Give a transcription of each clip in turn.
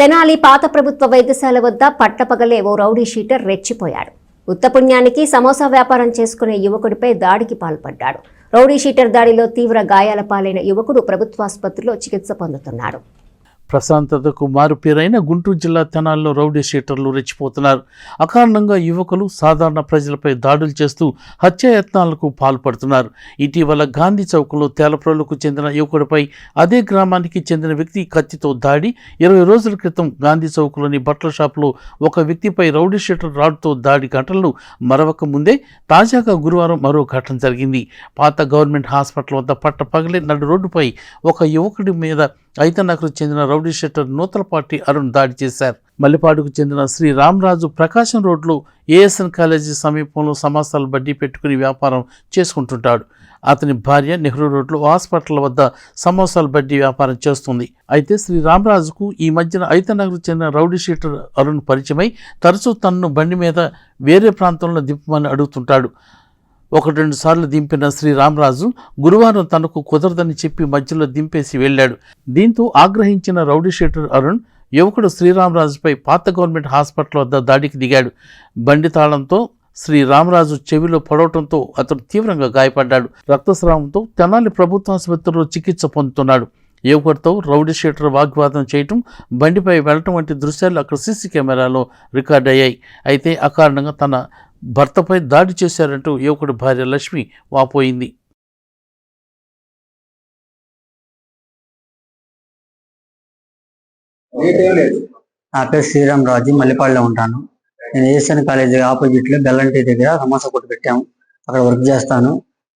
తెనాలి పాత ప్రభుత్వ వైద్యశాల వద్ద పట్టపగలే ఓ రౌడీ షీటర్ రెచ్చిపోయాడు. ఉత్తపుణ్యానికి సమోసా వ్యాపారం చేసుకునే యువకుడిపై దాడికి పాల్పడ్డాడు. రౌడీ షీటర్ దాడిలో తీవ్ర గాయాల పాలైన యువకుడు ప్రభుత్వాసుపత్రిలో చికిత్స పొందుతున్నాడు. ప్రశాంతతకు మారుపేరైన గుంటూరు జిల్లా తెనాలిలో రౌడీ షీటర్లు రెచ్చిపోతున్నారు. అకారణంగా యువకులు సాధారణ ప్రజలపై దాడులు చేస్తూ హత్యాయత్నాలకు పాల్పడుతున్నారు. ఇటీవల గాంధీ చౌక్లో తేలప్రోలుకు చెందిన యువకుడిపై అదే గ్రామానికి చెందిన వ్యక్తి కత్తితో దాడి, 20 రోజుల క్రితం గాంధీ చౌక్లోని బట్టల షాపులో ఒక వ్యక్తిపై రౌడీ షీటర్ రాడ్తో దాడి ఘటనలు మరవక ముందే తాజాగా గురువారం మరో ఘటన జరిగింది. పాత గవర్నమెంట్ హాస్పిటల్ వద్ద పట్టపగలే నడు రోడ్డుపై ఒక యువకుడి మీద ఐతనగర్కు చెందిన రౌడీ షీటర్ నూతలపాటి అరుణ్ దాడి చేశారు. మల్లిపాడుకు చెందిన శ్రీ రామరాజు ప్రకాశం రోడ్లో ఏఎస్ఎన్ కాలేజీ సమీపంలో సమోసాలు బడ్డీ పెట్టుకుని వ్యాపారం చేసుకుంటుంటాడు. అతని భార్య నెహ్రూ రోడ్లో హాస్పిటల్ వద్ద సమోసాల బడ్డీ వ్యాపారం చేస్తుంది. అయితే శ్రీ రామరాజుకు ఈ మధ్యన ఐతనగర్కు చెందిన రౌడీ షీటర్ అరుణ్ పరిచయమై తరచూ తనను బండి మీద వేరే ప్రాంతంలో దింపమని అడుగుతుంటాడు. 1-2 సార్లు దింపిన శ్రీ రామరాజు గురువారం తనకు కుదరదని చెప్పి మధ్యలో దింపేసి వెళ్ళాడు. దీంతో ఆగ్రహించిన రౌడీ షీటర్ అరుణ్ యువకుడు శ్రీరామరాజుపై పాత గవర్నమెంట్ హాస్పిటల్ వద్ద దాడికి దిగాడు. బండి తాళంతో శ్రీ రామరాజు చెవిలో పడవటంతో అతను తీవ్రంగా గాయపడ్డాడు. రక్తస్రావంతో తెనాలి ప్రభుత్వాసుపత్రిలో చికిత్స పొందుతున్నాడు. యువకుడితో రౌడీ షీటర్ వాగ్వాదం చేయటం, బండిపై వెళ్లటం వంటి దృశ్యాలు అక్కడ సీసీ కెమెరాలో రికార్డ్ అయ్యాయి. అయితే అకారణంగా తన భర్తపై దాడి చేశారంటూ యువకుడి భార్య లక్ష్మి వాపోయింది. నా పేరు శ్రీరామరాజు, మల్లిపాడులో ఉంటాను. నేను ఏఎస్ఎన్ కాలేజీ ఆపోజిట్లో బెల్లంటీ దగ్గర సమోసా కొట్టు పెట్టాము. అక్కడ వర్క్ చేస్తాను.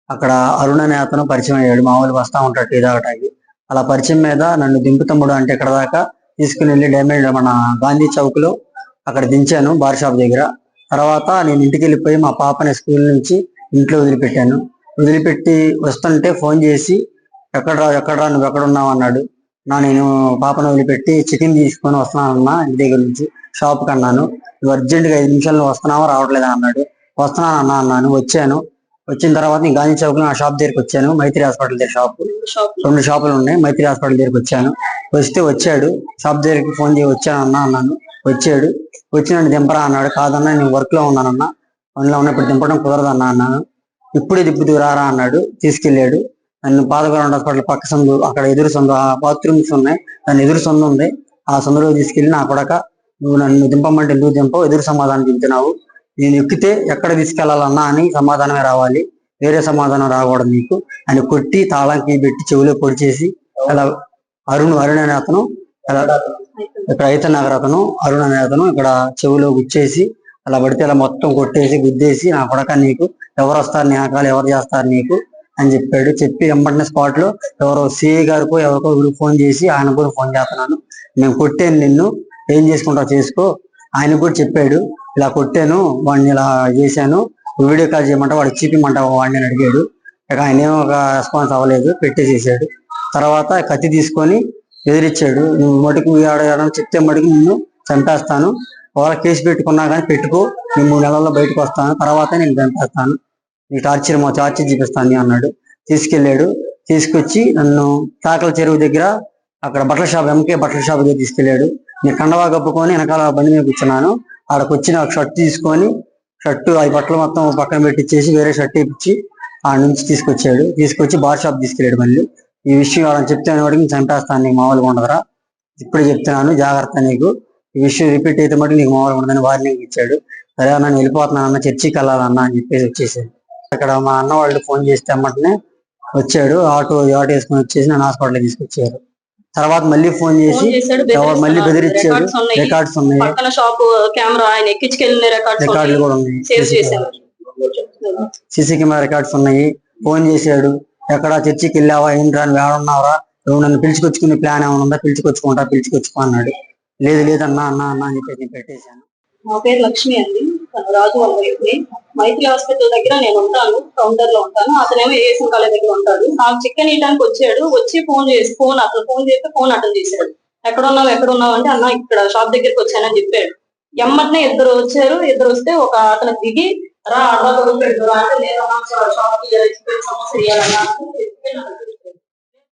అక్కడ అరుణ్ అనే అతను పరిచయం అయ్యాడు. మామూలు వస్తూ ఉంటాడు టీ తాగటానికి. అలా పరిచయం మీద నన్ను దింపు తమ్ముడు అంటే ఇక్కడ దాకా తీసుకుని వెళ్ళి డ్యామేజ్ మన గాంధీ చౌక్లో అక్కడ దించాను, బార్ షాప్ దగ్గర. తర్వాత నేను ఇంటికి వెళ్ళిపోయి మా పాపని స్కూల్ నుంచి ఇంట్లో వదిలిపెట్టాను. వదిలిపెట్టి వస్తుంటే ఫోన్ చేసి ఎక్కడరా నువ్వు ఎక్కడున్నావు అన్నాడు. నేను పాపను వదిలిపెట్టి చికెన్ తీసుకొని వస్తున్నానన్నా ఇంటి దగ్గర నుంచి షాప్కి అన్నాను. నువ్వు అర్జెంటుగా 5 నిమిషాల్లో వస్తున్నావా రావట్లేదా అన్నాడు. వస్తున్నానన్నా అన్నాను. వచ్చాను. వచ్చిన తర్వాత నేను గాంధీ చౌక్ లో నా షాప్ దగ్గరికి వచ్చాను. మైత్రి హాస్పిటల్ దగ్గర షాప్ 2 షాపులు ఉన్నాయి. మైత్రి హాస్పిటల్ దగ్గరికి వచ్చాను. వచ్చాడు షాప్ దగ్గరికి ఫోన్ చేసి వచ్చానన్నా అన్నాను. వచ్చాడు. వచ్చి నన్ను దింపరా అన్నాడు. కాదన్నా నేను వర్క్ లో ఉన్నానన్నా, పనిలో ఉన్నా, ఇప్పుడు దింపడం కుదరదన్నా అన్నాను. ఇప్పుడే దిప్పుతూ రారా అన్నాడు. తీసుకెళ్ళాడు. నన్ను పాత గవర్నమెంట్ హాస్పిటల్ పక్క సందు, అక్కడ ఎదురు సందు, ఆ బాత్రూమ్స్ ఉన్నాయి, దాని ఎదురు సందు ఉంది. ఆ సందులో తీసుకెళ్ళి నా కొడక నువ్వు నన్ను దింపమంటే ఎందుకు దింపవు, ఎదురు సమాధానం చెప్తున్నావు, నేను ఎక్కితే ఎక్కడ తీసుకెళ్లాలన్నా అని సమాధానమే రావాలి, వేరే సమాధానం రాకూడదు నీకు అని కొట్టి తాళంకి పెట్టి చెవిలో పొడిచేసి అలా అరుణ్ అనే అతను ఇక్కడ ఐతనగర్ అతను అరుణ్ అనే అతను ఇక్కడ చెవిలో గుచ్చేసి అలా పడితే అలా మొత్తం కొట్టేసి గుద్దేసి నా కొడక నీకు ఎవరు వస్తారు నీ ఆకాలు ఎవరు చేస్తారు నీకు అని చెప్పాడు. చెప్పి వెంబడిన స్పాట్ లో ఎవరో సిఐ గారికో ఎవరికో ఫోన్ చేసి ఆయన కూడా ఫోన్ చేస్తున్నాను, నేను కొట్టాను, నిన్ను ఏం చేసుకుంటావు చేసుకో. ఆయన కూడా చెప్పాడు ఇలా కొట్టాను, వాడిని ఇలా చేశాను, వీడియో కాల్ చేయమంటా వాడికి చూపిమంటావు వాడిని అని అడిగాడు. ఇక ఆయన ఏమో ఒక రెస్పాన్స్ అవ్వలేదు, పెట్టేసేసాడు. తర్వాత కత్తి తీసుకొని ఎదిరిచ్చాడు. నువ్వు మటుకు చెప్తే మటుకు నిన్ను చంపేస్తాను, వాళ్ళ కేసు పెట్టుకున్నా కానీ పెట్టుకో, నేను 3 నెలల్లో బయటకు వస్తాను, తర్వాత నేను చంపేస్తాను, నీ టార్చర్ చూపిస్తాను అన్నాడు. తీసుకెళ్ళాడు. తీసుకొచ్చి నన్ను తాకల చెరువు దగ్గర అక్కడ బట్టల షాప్, ఎంకే బట్టల షాప్ దగ్గర తీసుకెళ్ళాడు. నేను కండవా కప్పుకొని వెనకాల బండి మీద కూర్చున్నాను. ఆడకు వచ్చి నాకు షర్ట్ తీసుకొని షర్టు ఆ బట్టలు మొత్తం పక్కన పెట్టించేసి వేరే షర్ట్ ఇప్పించి ఆ నుంచి తీసుకొచ్చి బార్ షాప్ తీసుకెళ్ళాడు. మళ్ళీ ఈ విషయం వాళ్ళని చెప్తే వాడికి నేను చంపేస్తాను, నీకు మామూలుగా ఉండదురా, ఇప్పుడే చెప్తున్నాను జాగ్రత్త, నీకు ఈ విషయం రిపీట్ అయితే మటుకు నీకు మామూలుగా ఉండదని వార్నింగ్ ఇచ్చాడు. సరే అన్న నేను వెళ్ళిపోతున్నాను అన్న, చర్చికి వెళ్ళాలన్నా అని చెప్పేసి వచ్చేసాడు. అక్కడ మా అన్న వాళ్ళు ఫోన్ చేస్తే అమ్మటనే వచ్చాడు. ఆటో వేసుకొని వచ్చేసి నన్ను హాస్పిటల్ తీసుకొచ్చారు. తర్వాత మళ్ళీ ఫోన్ చేసి మళ్ళీ బెదిరించాడు. రికార్డ్స్ ఉన్నాయి, రికార్డులు కూడా ఉన్నాయి, సీసీ కెమెరా రికార్డ్స్ ఉన్నాయి. ఫోన్ చేశాడు, ఎక్కడ చర్చికి వెళ్ళావా, ఏంట్రా నువ్వు ఏడున్నావురా, నువ్వు నన్ను పిలుచుకొచ్చుకునే ప్లాన్ ఏమైనా ఉందా, పిలుచుకొచ్చుకో అన్నాడు. లేదన్నా అని చెప్పేసి నేను పెట్టేశాను. నా పేరు లక్ష్మి అండి, రాజు వాళ్ళ వైఫ్ని. మైత్రి హాస్పిటల్ దగ్గర నేను ఉంటాను, కౌంటర్ లో ఉంటాను. అతనేమో ఏఎస్ఎన్ కాలేజ్ దగ్గర ఉంటాడు. నాకు చికెన్ ఇవ్వడానికి వచ్చాడు. వచ్చి ఫోన్ చేస్తే ఫోన్ అటెండ్ చేశాడు. ఎక్కడున్నావు అంటే అన్న ఇక్కడ షాప్ దగ్గరికి వచ్చానని చెప్పాడు. ఎమ్మటనే ఇద్దరు వచ్చారు. ఇద్దరు వస్తే ఒక అతను దిగి రా అడ్డా కొడుకు పెడుతురా అంటే లేదా షాప్ కి సమస్య చేయాలన్నా